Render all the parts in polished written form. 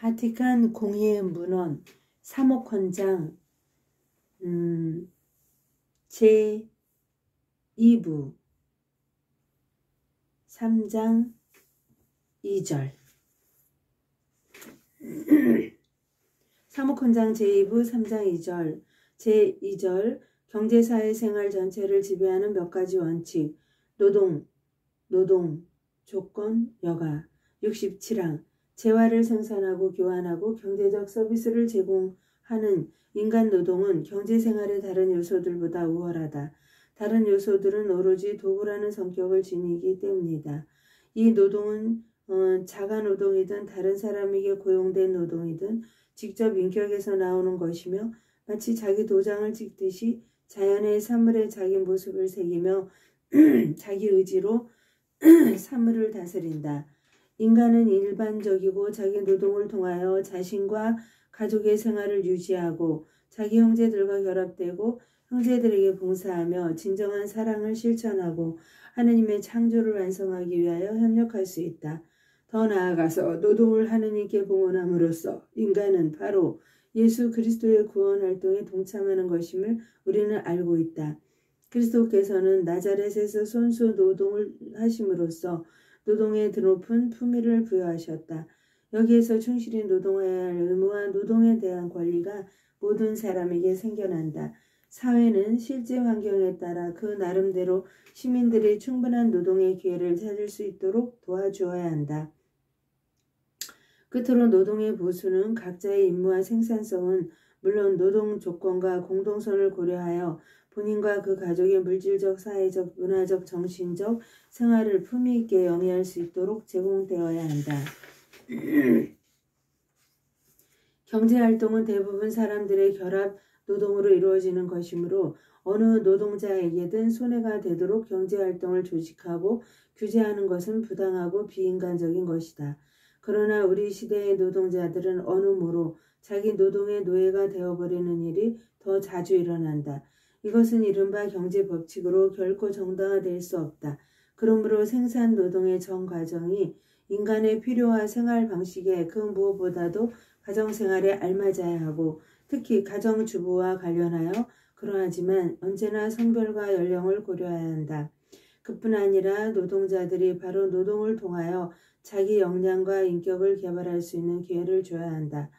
바티칸 공예 문헌 사목헌장 제2부 3장 2절 사목헌장 제2부 3장 2절 제2절 경제사회생활 전체를 지배하는 몇 가지 원칙 노동, 조건, 여가 67항 재화를 생산하고 교환하고 경제적 서비스를 제공하는 인간 노동은 경제생활의 다른 요소들보다 우월하다. 다른 요소들은 오로지 도구라는 성격을 지니기 때문이다. 이 노동은 자가노동이든 다른 사람에게 고용된 노동이든 직접 인격에서 나오는 것이며 마치 자기 도장을 찍듯이 자연의 사물에 자기 모습을 새기며 자기 의지로 사물을 다스린다. 인간은 일반적이고 자기 노동을 통하여 자신과 가족의 생활을 유지하고 자기 형제들과 결합되고 형제들에게 봉사하며 진정한 사랑을 실천하고 하느님의 창조를 완성하기 위하여 협력할 수 있다. 더 나아가서 노동을 하느님께 봉헌함으로써 인간은 바로 예수 그리스도의 구원 활동에 동참하는 것임을 우리는 알고 있다. 그리스도께서는 나자렛에서 손수 노동을 하심으로써 노동에 드높은 품위를 부여하셨다. 여기에서 충실히 노동해야 할 의무와 노동에 대한 권리가 모든 사람에게 생겨난다. 사회는 실제 환경에 따라 그 나름대로 시민들이 충분한 노동의 기회를 찾을 수 있도록 도와주어야 한다. 끝으로 노동의 보수는 각자의 임무와 생산성은 물론 노동 조건과 공동선을 고려하여 본인과 그 가족의 물질적, 사회적, 문화적, 정신적 생활을 품위 있게 영위할 수 있도록 제공되어야 한다. 경제활동은 대부분 사람들의 결합 노동으로 이루어지는 것이므로 어느 노동자에게든 손해가 되도록 경제활동을 조직하고 규제하는 것은 부당하고 비인간적인 것이다. 그러나 우리 시대의 노동자들은 어느 모로 자기 노동의 노예가 되어버리는 일이 더 자주 일어난다. 이것은 이른바 경제법칙으로 결코 정당화될 수 없다. 그러므로 생산 노동의 전 과정이 인간의 필요와 생활 방식에 그 무엇보다도 가정생활에 알맞아야 하고 특히 가정주부와 관련하여 그러하지만 언제나 성별과 연령을 고려해야 한다. 그뿐 아니라 노동자들이 바로 노동을 통하여 자기 역량과 인격을 개발할 수 있는 기회를 줘야 한다.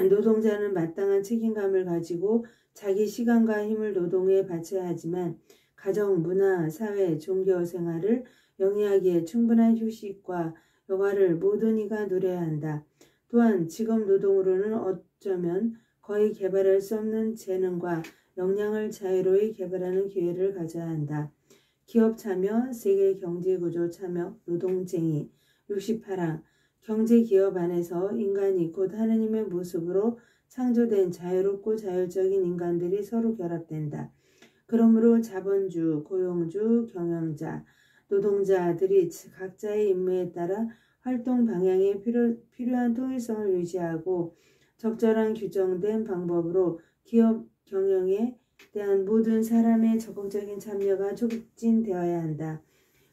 노동자는 마땅한 책임감을 가지고 자기 시간과 힘을 노동에 바쳐야 하지만 가정, 문화, 사회, 종교 생활을 영위하기에 충분한 휴식과 여가를 모든 이가 누려야 한다. 또한 직업 노동으로는 어쩌면 거의 개발할 수 없는 재능과 역량을 자유로이 개발하는 기회를 가져야 한다. 기업 참여, 세계 경제구조 참여, 노동쟁이 68항 경제기업 안에서 인간이 곧 하느님의 모습으로 창조된 자유롭고 자율적인 인간들이 서로 결합된다. 그러므로 자본주, 고용주, 경영자, 노동자들이 각자의 임무에 따라 활동 방향에 필요한 통일성을 유지하고 적절한 규정된 방법으로 기업 경영에 대한 모든 사람의 적극적인 참여가 촉진되어야 한다.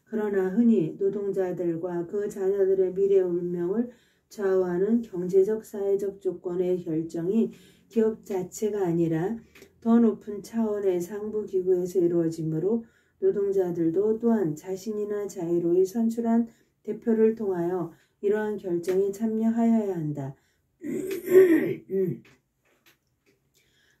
그러나 흔히 노동자들과 그 자녀들의 미래 운명을 좌우하는 경제적, 사회적 조건의 결정이 기업 자체가 아니라 더 높은 차원의 상부기구에서 이루어지므로 노동자들도 또한 자신이나 자유로이 선출한 대표를 통하여 이러한 결정에 참여하여야 한다.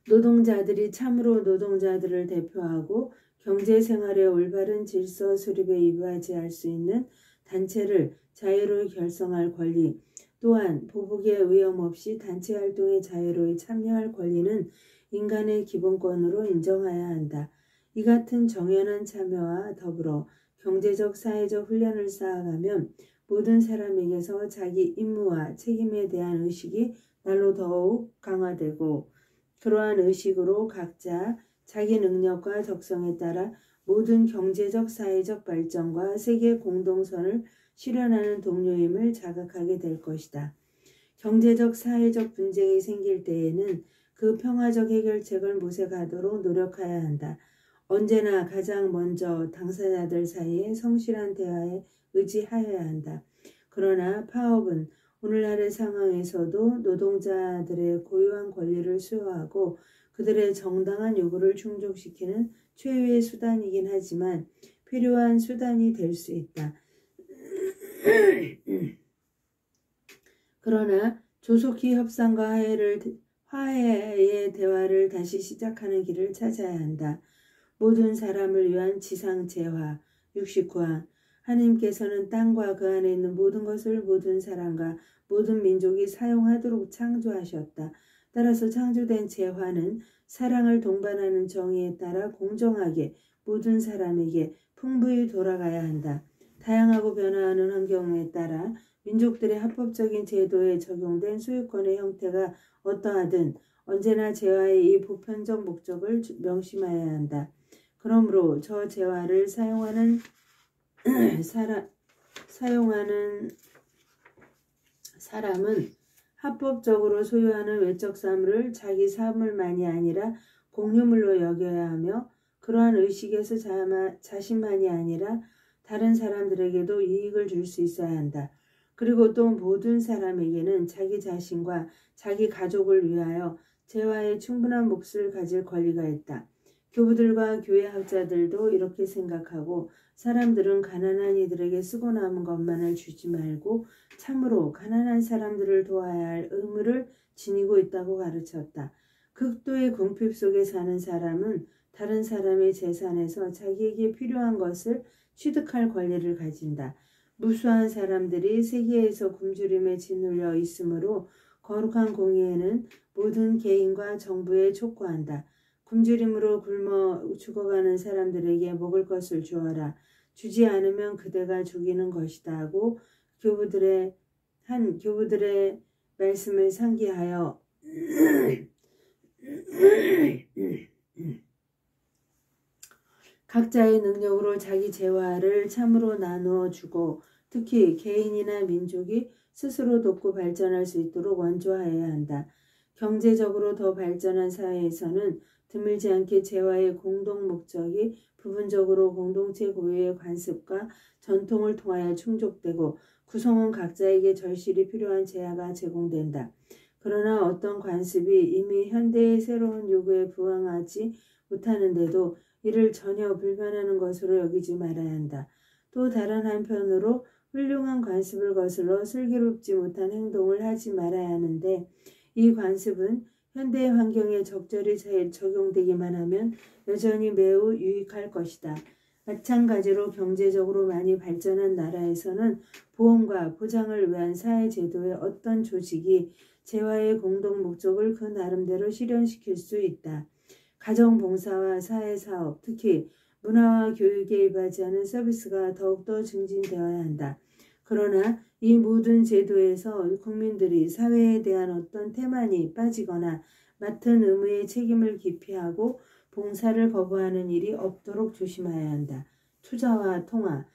노동자들이 참으로 노동자들을 대표하고 경제생활의 올바른 질서 수립에 이바지할 수 있는 단체를 자유로이 결성할 권리, 또한 보복의 위험 없이 단체 활동에 자유로이 참여할 권리는 인간의 기본권으로 인정해야 한다. 이 같은 정연한 참여와 더불어 경제적, 사회적 훈련을 쌓아가면 모든 사람에게서 자기 임무와 책임에 대한 의식이 날로 더욱 강화되고 그러한 의식으로 각자 자기 능력과 적성에 따라 모든 경제적, 사회적 발전과 세계 공동선을 실현하는 동료임을 자각하게 될 것이다. 경제적, 사회적 분쟁이 생길 때에는 그 평화적 해결책을 모색하도록 노력해야 한다. 언제나 가장 먼저 당사자들 사이에 성실한 대화에 의지하여야 한다. 그러나 파업은 오늘날의 상황에서도 노동자들의 고유한 권리를 수호하고 그들의 정당한 요구를 충족시키는 최후의 수단이긴 하지만 필요한 수단이 될 수 있다. 그러나 조속히 협상과 화해의 대화를 다시 시작하는 길을 찾아야 한다. 모든 사람을 위한 지상재화 69항 하나님께서는 땅과 그 안에 있는 모든 것을 모든 사람과 모든 민족이 사용하도록 창조하셨다. 따라서 창조된 재화는 사랑을 동반하는 정의에 따라 공정하게 모든 사람에게 풍부히 돌아가야 한다. 다양하고 변화하는 환경에 따라 민족들의 합법적인 제도에 적용된 소유권의 형태가 어떠하든 언제나 재화의 이 보편적 목적을 명심해야 한다. 그러므로 저 재화를 사용하는 사람은 합법적으로 소유하는 외적 사물을 자기 사물만이 아니라 공유물로 여겨야 하며 그러한 의식에서 자신만이 아니라 다른 사람들에게도 이익을 줄 수 있어야 한다. 그리고 또 모든 사람에게는 자기 자신과 자기 가족을 위하여 재화에 충분한 몫을 가질 권리가 있다. 교부들과 교회 학자들도 이렇게 생각하고 사람들은 가난한 이들에게 쓰고 남은 것만을 주지 말고 참으로 가난한 사람들을 도와야 할 의무를 지니고 있다고 가르쳤다. 극도의 궁핍 속에 사는 사람은 다른 사람의 재산에서 자기에게 필요한 것을 취득할 권리를 가진다. 무수한 사람들이 세계에서 굶주림에 짓눌려 있으므로 거룩한 공의회는 모든 개인과 정부에 촉구한다. 굶주림으로 굶어 죽어가는 사람들에게 먹을 것을 주어라. 주지 않으면 그대가 죽이는 것이다 하고 교부들의 말씀을 상기하여 각자의 능력으로 자기 재화를 참으로 나누어 주고 특히 개인이나 민족이 스스로 돕고 발전할 수 있도록 원조하여야 한다. 경제적으로 더 발전한 사회에서는 드물지 않게 재화의 공동 목적이 부분적으로 공동체 고유의 관습과 전통을 통하여 충족되고 구성원 각자에게 절실히 필요한 재화가 제공된다. 그러나 어떤 관습이 이미 현대의 새로운 요구에 부응하지 못하는데도 이를 전혀 불변하는 것으로 여기지 말아야 한다. 또 다른 한편으로 훌륭한 관습을 거슬러 슬기롭지 못한 행동을 하지 말아야 하는데 이 관습은 현대의 환경에 적절히 적용되기만 하면 여전히 매우 유익할 것이다. 마찬가지로 경제적으로 많이 발전한 나라에서는 보험과 보장을 위한 사회제도의 어떤 조직이 재화의 공동 목적을 그 나름대로 실현시킬 수 있다. 가정봉사와 사회사업, 특히 문화와 교육에 이바지하는 서비스가 더욱더 증진되어야 한다. 그러나 이 모든 제도에서 국민들이 사회에 대한 어떤 태만이 빠지거나 맡은 의무의 책임을 기피하고 봉사를 거부하는 일이 없도록 조심해야 한다. 투자와 통화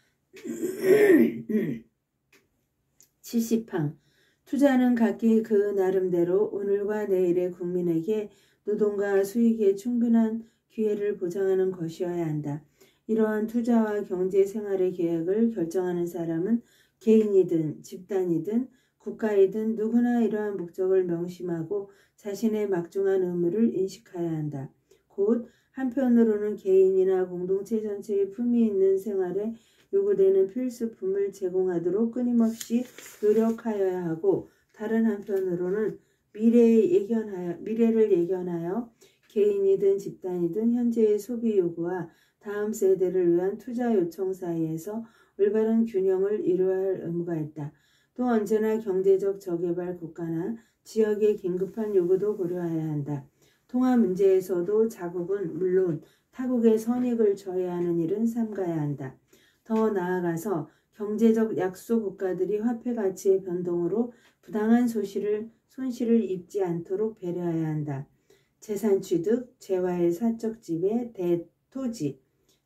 70항 투자는 각기 그 나름대로 오늘과 내일의 국민에게 노동과 수익의 충분한 기회를 보장하는 것이어야 한다. 이러한 투자와 경제 생활의 계획을 결정하는 사람은 개인이든 집단이든 국가이든 누구나 이러한 목적을 명심하고 자신의 막중한 의무를 인식해야 한다. 곧 한편으로는 개인이나 공동체 전체의 품위 있는 생활에 요구되는 필수품을 제공하도록 끊임없이 노력하여야 하고 다른 한편으로는 미래를 예견하여 개인이든 집단이든 현재의 소비 요구와 다음 세대를 위한 투자 요청 사이에서 올바른 균형을 이루어야 할 의무가 있다. 또 언제나 경제적 저개발 국가나 지역의 긴급한 요구도 고려해야 한다. 통화 문제에서도 자국은 물론 타국의 선익을 저해하는 일은 삼가야 한다. 더 나아가서 경제적 약소 국가들이 화폐 가치의 변동으로 부당한 손실을 입지 않도록 배려해야 한다. 재산 취득, 재화의 사적 지배, 대토지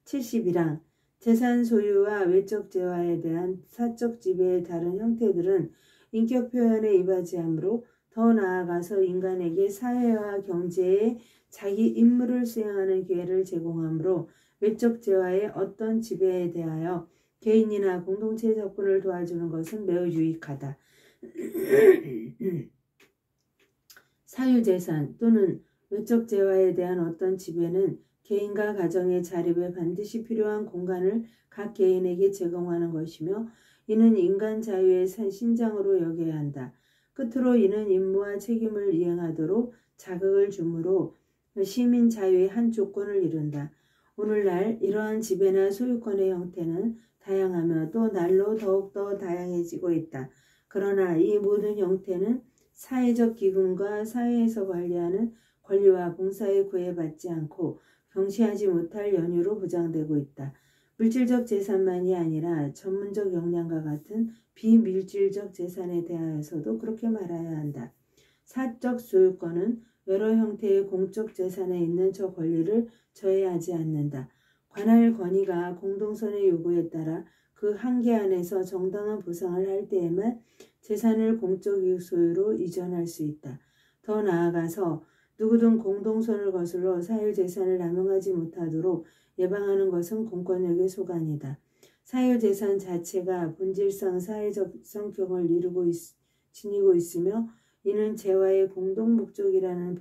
71항 재산 소유와 외적 재화에 대한 사적 지배의 다른 형태들은 인격 표현에 이바지하므로 더 나아가서 인간에게 사회와 경제에 자기 임무를 수행하는 기회를 제공하므로 외적 재화의 어떤 지배에 대하여 개인이나 공동체 접근을 도와주는 것은 매우 유익하다. 사유재산 또는 외적 재화에 대한 어떤 지배는 개인과 가정의 자립에 반드시 필요한 공간을 각 개인에게 제공하는 것이며 이는 인간 자유의 신장으로 여겨야 한다. 끝으로 이는 임무와 책임을 이행하도록 자극을 주므로 시민 자유의 한 조건을 이룬다. 오늘날 이러한 지배나 소유권의 형태는 다양하며 또 날로 더욱더 다양해지고 있다. 그러나 이 모든 형태는 사회적 기금과 사회에서 관리하는 권리와 봉사에 구애받지 않고 경시하지 못할 연유로 보장되고 있다. 물질적 재산만이 아니라 전문적 역량과 같은 비물질적 재산에 대하여서도 그렇게 말해야 한다. 사적 소유권은 여러 형태의 공적 재산에 있는 저 권리를 저해하지 않는다. 관할 권위가 공동선의 요구에 따라 그 한계 안에서 정당한 보상을 할 때에만 재산을 공적 소유로 이전할 수 있다. 더 나아가서 누구든 공동선을 거슬러 사유재산을 남용하지 못하도록 예방하는 것은 공권력의 소관이다. 사유재산 자체가 본질상 사회적 성격을 지니고 있으며 이는 재화의 공동 목적이라는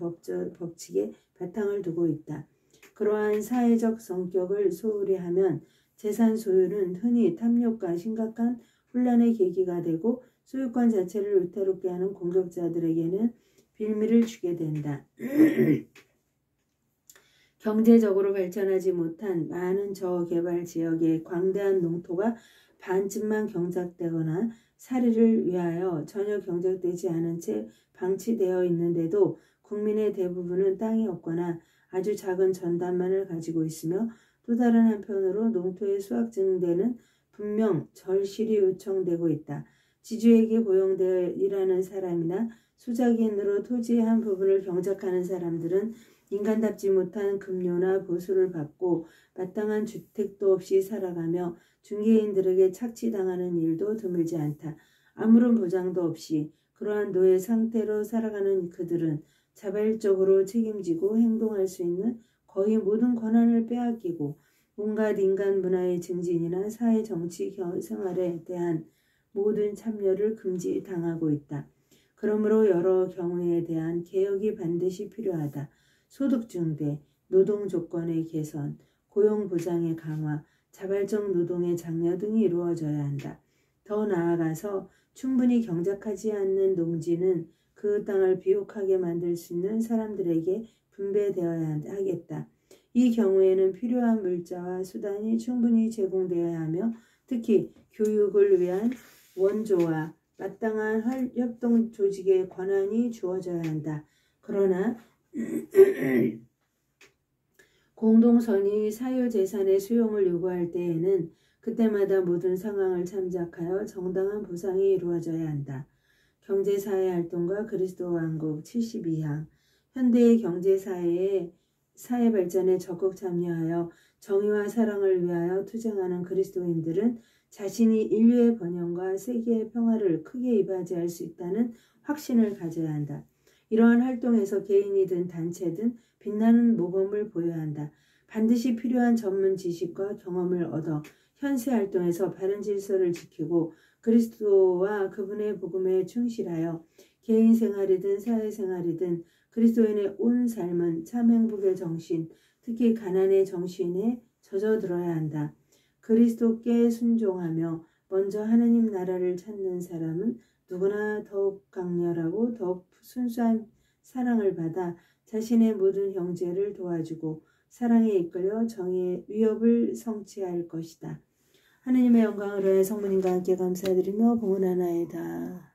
법칙에 바탕을 두고 있다. 그러한 사회적 성격을 소홀히 하면 재산 소유는 흔히 탐욕과 심각한 혼란의 계기가 되고 소유권 자체를 위태롭게 하는 공격자들에게는 빌미를 주게 된다. 경제적으로 발전하지 못한 많은 저개발 지역의 광대한 농토가 반쯤만 경작되거나 살이를 위하여 전혀 경작되지 않은 채 방치되어 있는데도 국민의 대부분은 땅이 없거나 아주 작은 전단만을 가지고 있으며 또 다른 한편으로 농토의 수확 증대는 분명 절실히 요청되고 있다. 지주에게 고용되어 일하는 사람이나 수작인으로 토지의 한 부분을 경작하는 사람들은 인간답지 못한 급료나 보수를 받고 마땅한 주택도 없이 살아가며 중개인들에게 착취당하는 일도 드물지 않다. 아무런 보장도 없이 그러한 노예 상태로 살아가는 그들은 자발적으로 책임지고 행동할 수 있는 거의 모든 권한을 빼앗기고 온갖 인간 문화의 증진이나 사회 정치 생활에 대한 모든 참여를 금지당하고 있다. 그러므로 여러 경우에 대한 개혁이 반드시 필요하다. 소득 증대, 노동 조건의 개선, 고용 보장의 강화, 자발적 노동의 장려 등이 이루어져야 한다. 더 나아가서 충분히 경작하지 않는 농지는 그 땅을 비옥하게 만들 수 있는 사람들에게 분배되어야 하겠다. 이 경우에는 필요한 물자와 수단이 충분히 제공되어야 하며 특히 교육을 위한 원조와 마땅한 협동 조직의 권한이 주어져야 한다. 그러나 공동선이 사유재산의 수용을 요구할 때에는 그때마다 모든 상황을 참작하여 정당한 보상이 이루어져야 한다. 경제사회활동과 그리스도 왕국 72항 현대의 경제사회의 사회 발전에 적극 참여하여 정의와 사랑을 위하여 투쟁하는 그리스도인들은 자신이 인류의 번영과 세계의 평화를 크게 이바지할 수 있다는 확신을 가져야 한다. 이러한 활동에서 개인이든 단체든 빛나는 모범을 보여야 한다. 반드시 필요한 전문 지식과 경험을 얻어 현세 활동에서 바른 질서를 지키고 그리스도와 그분의 복음에 충실하여 개인 생활이든 사회 생활이든 그리스도인의 온 삶은 참 행복의 정신, 특히 가난의 정신에 젖어들어야 한다. 그리스도께 순종하며 먼저 하느님 나라를 찾는 사람은 누구나 더욱 강렬하고 더욱 순수한 사랑을 받아 자신의 모든 형제를 도와주고 사랑에 이끌려 정의의 위협을 성취할 것이다. 하느님의 영광을 위하여 성모님과 함께 감사드리며 봉헌하나이다.